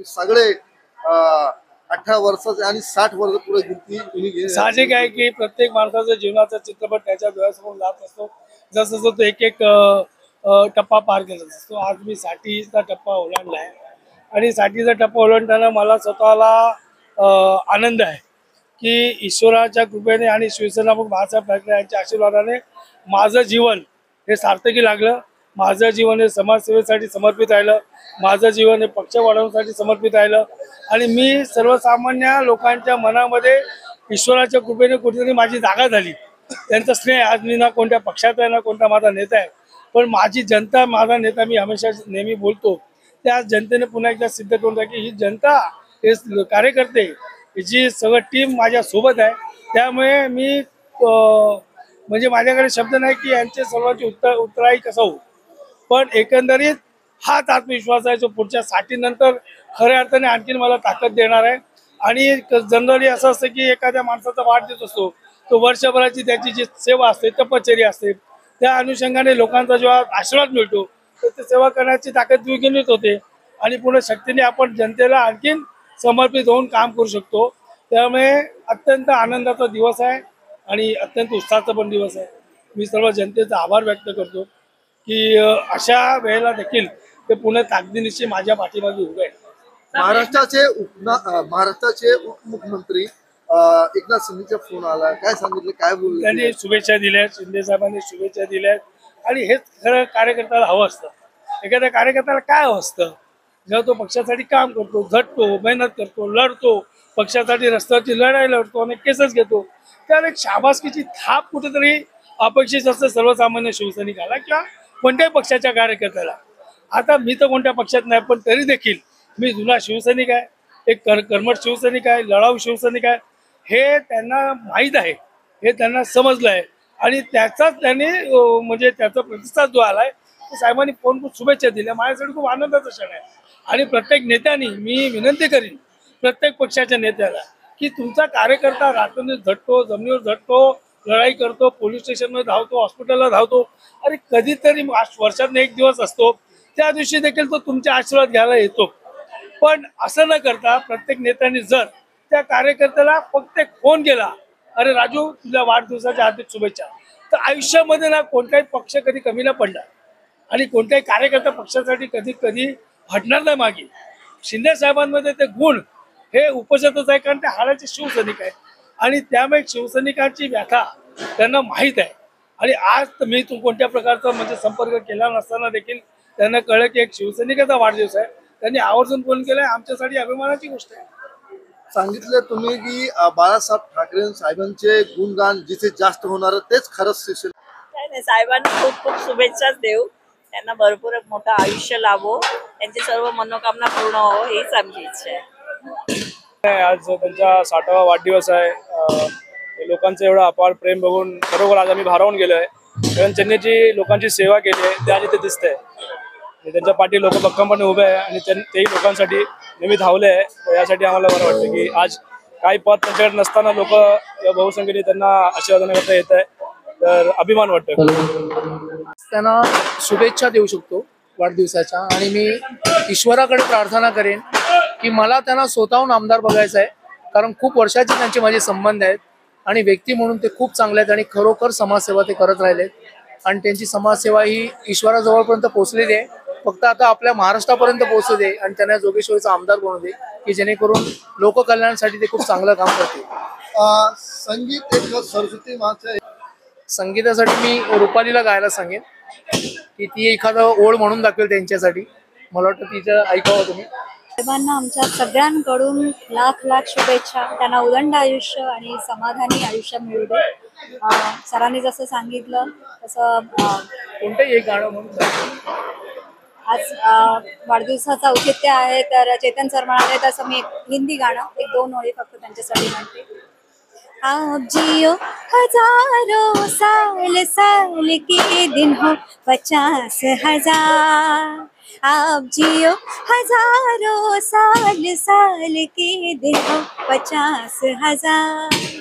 तुम्ही सगळे 18 वर्षाचे आणि 60 वर्ष पुढे गिनती साहजिक आहे की प्रत्येक माणसाचा जीवनाचा चित्रपट त्याच्या डोळ्यासमोर जात असतो. जसं जसं तो एक एक टप्पा पार करत असतो. आज मी 60चा टप्पा ओलांडला आहे आणि 60चा टप्पा ओलांडताना मला स्वतःला आनंद आहे की ईश्वराच्या कृपेने आणि शिवसेना प्रमुख बाळासाहेब ठाकरे यांच्या आशीर्वादाने माझं जीवन हे सार्थकी लागलं. माझं जीवन हे समाजसेवेसाठी समर्पित राहिलं. माझं जीवन हे पक्ष वाढवण्यासाठी समर्पित राहिलं आणि मी सर्वसामान्य लोकांच्या मनामध्ये ईश्वराच्या कृपेने कुठेतरी माझी जागा झाली. त्यांचा स्नेह आज मी ना कोणत्या पक्षात आहे ना कोणता माझा नेता आहे, पण माझी जनता माझा नेता मी हमेशा नेहमी बोलतो. त्या जनतेने पुन्हा एकदा सिद्ध करून टाकली की ही जनता हे कार्यकर्ते जी सगळं टीम माझ्या सोबत आहे. त्यामुळे मी म्हणजे माझ्याकडे शब्द नाही की यांचे सर्वांची उत्तराई कसं होऊ, पण एकंदरीत हाच आत्मविश्वास आहे जो पुढच्या 60 नंतर खऱ्या अर्थाने आणखीन मला ताकद देणार आहे. आणि जनरली असं असतं की एखाद्या माणसाचा वाढदिवस असतो, तो वर्षभराची त्याची जी सेवा असते तपश्चर्या असते, त्या अनुषंगाने लोकांचा जेव्हा आशीर्वाद मिळतो तर ते सेवा करण्याची ताकद द्विगुणित होते आणि पुढे शक्तीने आपण जनतेला आणखीन समर्पित होऊन काम करू शकतो. त्यामुळे अत्यंत आनंदाचा दिवस आहे आणि अत्यंत उत्साहाचा पण दिवस आहे. मी सर्व जनतेचा आभार व्यक्त करतो की अशा वेळेला देखील ते पुणे ताकदीनिशी माझ्या पाठीमागे उभे आहेत. महाराष्ट्राचे उपमुख्यमंत्री एकनाथ शिंदेचा फोन आला, काय सांगितलं, काय बोलले? त्यांनी शुभेच्छा दिल्या, शिंदे साहेबांनी शुभेच्छा दिल्या आणि हेच खरं कार्यकर्त्याला हवं असतं. एखाद्या कार्यकर्त्याला काय हवं असतं, जेव्हा तो पक्षासाठी काम करतो, झटतो, मेहनत करतो, लढतो, पक्षासाठी रस्त्यावरची लढाई लढतो आणि केसच घेतो, तर एक शाबासकीची थाप कुठेतरी अपेक्षित असतं सर्वसामान्य शिवसैनिकाला किंवा कोणत्याही पक्षाच्या कार्यकर्त्याला. आता मी तर कोणत्या पक्षात नाही, पण तरी देखील मी जुना शिवसैनिक आहे, एक कर्मठ शिवसैनिक आहे, लढाऊ शिवसैनिक आहे. हे त्यांना माहीत आहे, हे त्यांना समजलं आहे आणि त्याचाच त्यांनी म्हणजे त्याचा प्रतिसाद जो आला आहे, साहेबांनी फोन करून शुभेच्छा दिल्या. माझ्यासाठी खूप आनंदाचा क्षण आहे आणि प्रत्येक नेत्यांनी मी विनंती करीन प्रत्येक पक्षाच्या नेत्याला की तुमचा कार्यकर्ता रात्री झटतो, जमिनीवर झटतो, लढाई करतो, पोलीस स्टेशनमध्ये धावतो, हॉस्पिटलला धावतो, अरे कधीतरी वर्षात एक दिवस असतो, त्या दिवशी देखील तो तुमचे आशीर्वाद घ्यायला येतो. पण असं न करता प्रत्येक नेत्यांनी जर त्या कार्यकर्त्याला फक्त एक फोन केला, अरे राजू तुझ्या वाढदिवसाच्या हार्दिक शुभेच्छा, तर आयुष्यामध्ये ना कोणताही पक्ष कधी कमी न पडला आणि कोणत्याही कार्यकर्ता पक्षासाठी कधी कधी हटणार नाही मागे. शिंदे साहेबांमध्ये ते गुण हे उपजतच आहे, कारण ते हाडाचे शिवसैनिक आहेत आणि त्यामुळे शिवसैनिकांची व्याथा त्यांना माहीत आहे. आणि आज तर मी तू कोणत्या प्रकारचा म्हणजे संपर्क केला नसताना देखील त्यांना कळलं की एक शिवसैनिकाचा वाढदिवस आहे, त्यांनी आवर्जून फोन केलाय. आमच्यासाठी अभिमानाची गोष्ट आहे. सांगितलं तुम्ही की बाळासाहेब ठाकरे साहेबांचे गुणगान जिथे जास्त होणार तेच खरंच शिक्षण. नाही, साहेबांना खूप खूप शुभेच्छाच देऊ. त्यांना भरपूर मोठं आयुष्य लाभो, त्यांची सर्व मनोकामना पूर्ण हो हीच आमची इच्छा आहे. आज त्यांचा 60वा वाढदिवस आहे. लोकांचं एवढं अपार प्रेम बघून खरोखर आज आम्ही भारावून गेलो आहे. कारण त्यांनी जी लोकांची सेवा केली आहे ते आज इथे दिसतंय. त्यांच्या पाठी लोक भक्कमपणे उभे आहे आणि तेही लोकांसाठी नेहमी धावले आहे. तर यासाठी आम्हाला बरं वाटतं की आज काही पद त्यांच्याकडे नसताना लोक या बहुसंख्येने त्यांना आशीर्वाद करता येत आहे, तर अभिमान वाटतो. त्यांना शुभेच्छा देऊ शकतो वाढदिवसाच्या आणि मी ईश्वराकडे प्रार्थना करेन की मला त्यांना स्वतःहून आमदार बघायचं आहे, कारण खूप वर्षाचे त्यांचे माझे संबंध आहेत आणि व्यक्ती म्हणून ते खूप चांगले आहेत आणि खरोखर समाजसेवा ते करत राहिलेत आणि त्यांची समाजसेवा ही ईश्वराजवळपर्यंत पोहोचलेली आहे. फक्त आता आपल्या महाराष्ट्रापर्यंत पोहोचू दे आणि त्यांना जोगेश्वरीचा आमदार बनवू दे की जेणेकरून लोककल्याणासाठी ते खूप चांगलं काम करतील. संगीत एक सरस्वती माता. संगीतासाठी मी रुपालीला गायला सांगेन की ती एखादं ओळ म्हणून दाखवेल त्यांच्यासाठी. मला वाटतं तिचं ऐकावं तुम्ही. साहेबांना आमच्या सगळ्यांकडून लाख लाख शुभेच्छा. त्यांना उदंड आयुष्य आणि समाधानी आयुष्य मिळू दे. सरांनी जसं सांगितलं तसं कोणतंही एक गाणं म्हणून आज वाढदिवसाचं औचित्य आहे, तर चेतन सर म्हणाले तसं मी एक हिंदी गाणं 1-2 ओळी फक्त त्यांच्यासाठी म्हणते. आप जियो हजारों साल साल के दिन हो 50,000. आप जियो हजारों साल साल के दिन हो 50,000.